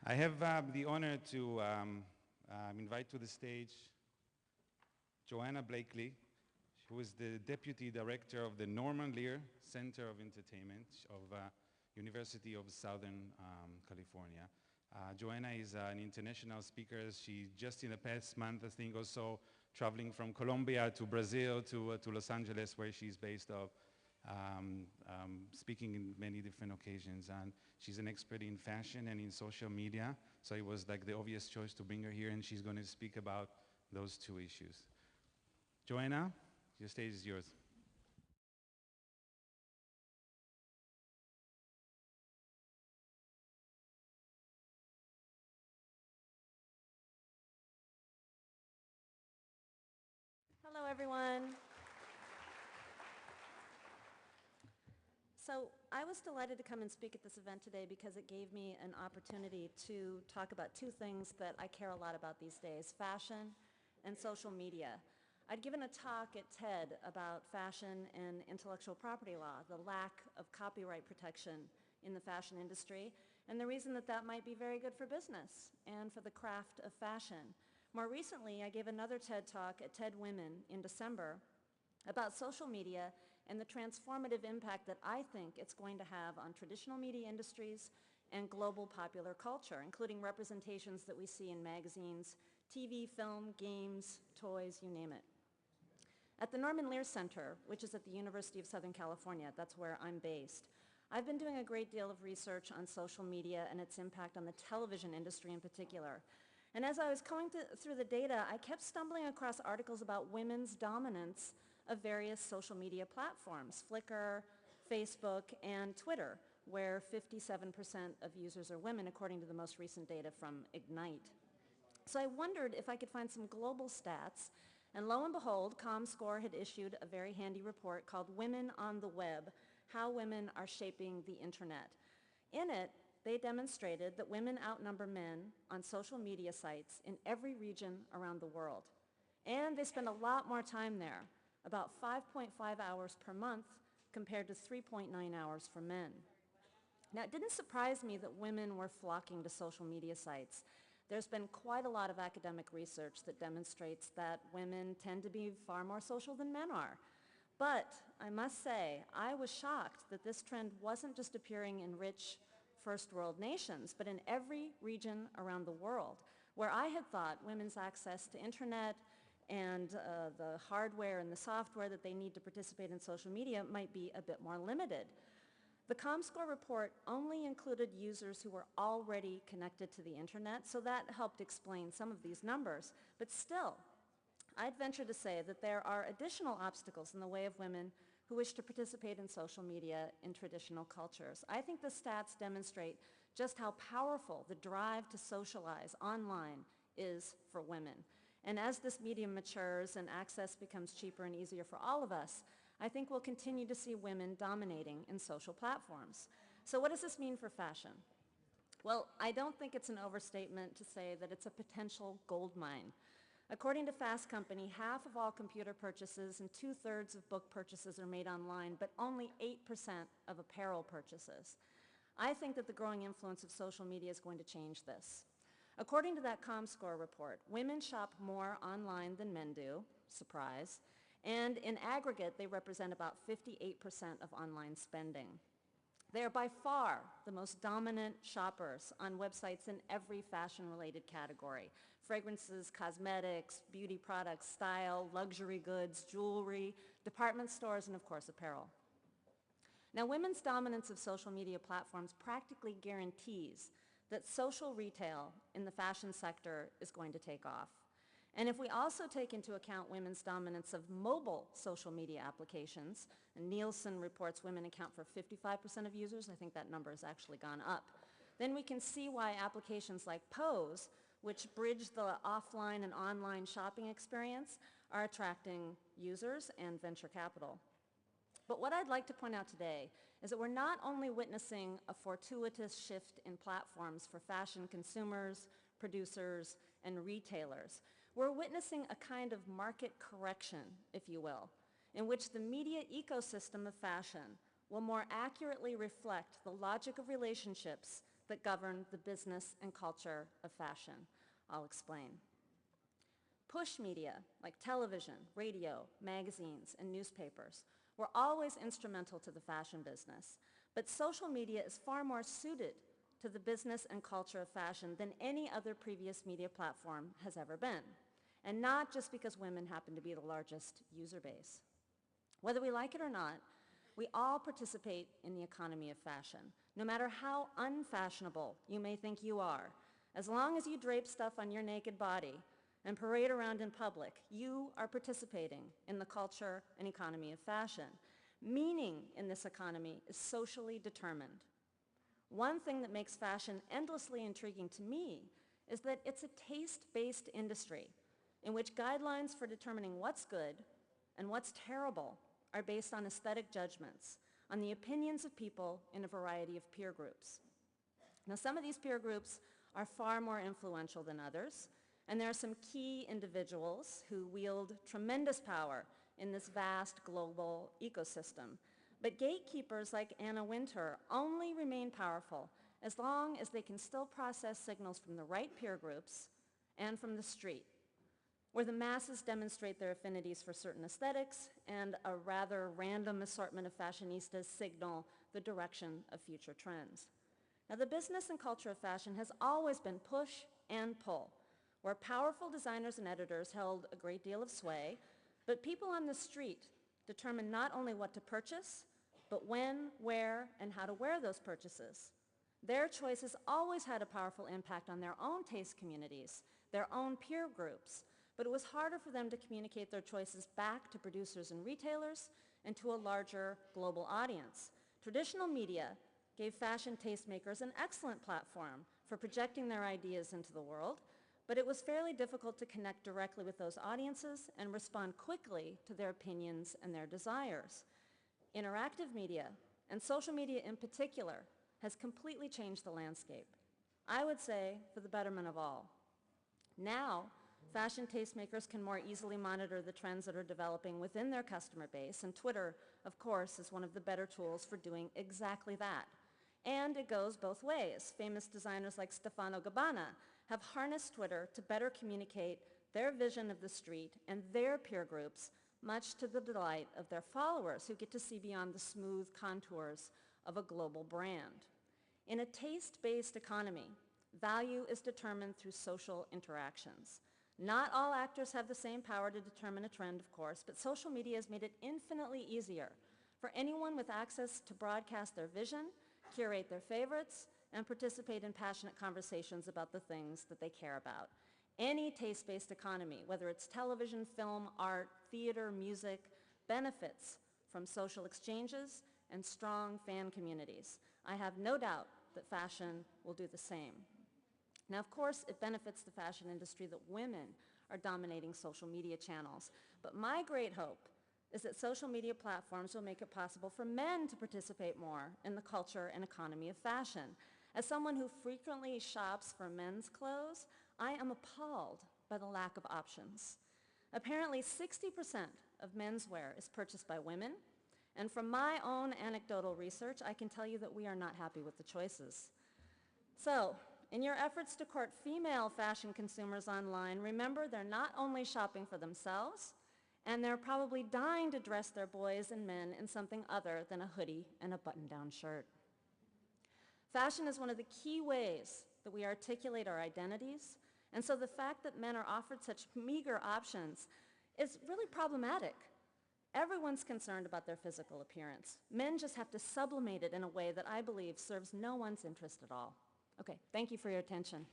I have the honor to invite to the stage Johanna Blakley, who is the Deputy Director of the Norman Lear Center of Entertainment of University of Southern California. Johanna is an international speaker. She just in the past month, I think, or so, traveling from Colombia to Brazil to Los Angeles, where she's based of, speaking in many different occasions. And she's an expert in fashion and in social media, so it was like the obvious choice to bring her here, and she's going to speak about those two issues. Johanna, your stage is yours. Hello, everyone. So I was delighted to come and speak at this event today because it gave me an opportunity to talk about two things that I care a lot about these days, fashion and social media. I'd given a talk at TED about fashion and intellectual property law, the lack of copyright protection in the fashion industry, and the reason that that might be very good for business and for the craft of fashion. More recently, I gave another TED Talk at TED Women in December about social media and the transformative impact that I think it's going to have on traditional media industries and global popular culture, including representations that we see in magazines, TV, film, games, toys, you name it. At the Norman Lear Center, which is at the University of Southern California, that's where I'm based, I've been doing a great deal of research on social media and its impact on the television industry in particular. And as I was going through the data, I kept stumbling across articles about women's dominance of various social media platforms, Flickr, Facebook, and Twitter, where 57% of users are women, according to the most recent data from Ignite. So I wondered if I could find some global stats, and lo and behold, ComScore had issued a very handy report called Women on the Web, How Women Are Shaping the Internet. In it, they demonstrated that women outnumber men on social media sites in every region around the world. And they spend a lot more time there, about 5.5 hours per month compared to 3.9 hours for men. Now, it didn't surprise me that women were flocking to social media sites. There's been quite a lot of academic research that demonstrates that women tend to be far more social than men are. But I must say, I was shocked that this trend wasn't just appearing in rich first world nations, but in every region around the world, where I had thought women's access to internet and the hardware and the software that they need to participate in social media might be a bit more limited. The ComScore report only included users who were already connected to the internet, so that helped explain some of these numbers. But still, I'd venture to say that there are additional obstacles in the way of women who wish to participate in social media in traditional cultures. I think the stats demonstrate just how powerful the drive to socialize online is for women. And as this medium matures and access becomes cheaper and easier for all of us, I think we'll continue to see women dominating in social platforms. So what does this mean for fashion? Well, I don't think it's an overstatement to say that it's a potential gold mine. According to Fast Company, half of all computer purchases and 2/3 of book purchases are made online, but only 8% of apparel purchases. I think that the growing influence of social media is going to change this. According to that ComScore report, women shop more online than men do, surprise, and in aggregate, they represent about 58% of online spending. They are by far the most dominant shoppers on websites in every fashion-related category: fragrances, cosmetics, beauty products, style, luxury goods, jewelry, department stores, and of course, apparel. Now, women's dominance of social media platforms practically guarantees that social retail in the fashion sector is going to take off. And if we also take into account women's dominance of mobile social media applications, and Nielsen reports women account for 55% of users, I think that number has actually gone up, then we can see why applications like Pose, which bridge the offline and online shopping experience, are attracting users and venture capital. But what I'd like to point out today is that we're not only witnessing a fortuitous shift in platforms for fashion consumers, producers, and retailers. We're witnessing a kind of market correction, if you will, in which the media ecosystem of fashion will more accurately reflect the logic of relationships that govern the business and culture of fashion. I'll explain. Push media, like television, radio, magazines, and newspapers, were always instrumental to the fashion business, but social media is far more suited to the business and culture of fashion than any other previous media platform has ever been, and not just because women happen to be the largest user base. Whether we like it or not, we all participate in the economy of fashion, no matter how unfashionable you may think you are. As long as you drape stuff on your naked body and parade around in public, you are participating in the culture and economy of fashion. Meaning in this economy is socially determined. One thing that makes fashion endlessly intriguing to me is that it's a taste-based industry in which guidelines for determining what's good and what's terrible are based on aesthetic judgments, on the opinions of people in a variety of peer groups. Now, some of these peer groups are far more influential than others, and there are some key individuals who wield tremendous power in this vast global ecosystem. But gatekeepers like Anna Wintour only remain powerful as long as they can still process signals from the right peer groups and from the street, where the masses demonstrate their affinities for certain aesthetics and a rather random assortment of fashionistas signal the direction of future trends. Now, the business and culture of fashion has always been push and pull, where powerful designers and editors held a great deal of sway, but people on the street determined not only what to purchase, but when, where, and how to wear those purchases. Their choices always had a powerful impact on their own taste communities, their own peer groups, but it was harder for them to communicate their choices back to producers and retailers and to a larger global audience. Traditional media gave fashion tastemakers an excellent platform for projecting their ideas into the world, but it was fairly difficult to connect directly with those audiences and respond quickly to their opinions and their desires. Interactive media, and social media in particular, has completely changed the landscape. I would say for the betterment of all. Now, fashion tastemakers can more easily monitor the trends that are developing within their customer base, and Twitter, of course, is one of the better tools for doing exactly that. And it goes both ways. Famous designers like Stefano Gabbana have harnessed Twitter to better communicate their vision of the street and their peer groups, much to the delight of their followers who get to see beyond the smooth contours of a global brand. In a taste-based economy, value is determined through social interactions. Not all actors have the same power to determine a trend, of course, but social media has made it infinitely easier for anyone with access to broadcast their vision, curate their favorites, and participate in passionate conversations about the things that they care about. Any taste-based economy, whether it's television, film, art, theater, music, benefits from social exchanges and strong fan communities. I have no doubt that fashion will do the same. Now, of course, it benefits the fashion industry that women are dominating social media channels, but my great hope is that social media platforms will make it possible for men to participate more in the culture and economy of fashion. As someone who frequently shops for men's clothes, I am appalled by the lack of options. Apparently, 60% of menswear is purchased by women, and from my own anecdotal research, I can tell you that we are not happy with the choices. So, in your efforts to court female fashion consumers online, remember they're not only shopping for themselves, and they're probably dying to dress their boys and men in something other than a hoodie and a button-down shirt. Fashion is one of the key ways that we articulate our identities, and so the fact that men are offered such meager options is really problematic. Everyone's concerned about their physical appearance. Men just have to sublimate it in a way that I believe serves no one's interest at all. Okay, thank you for your attention.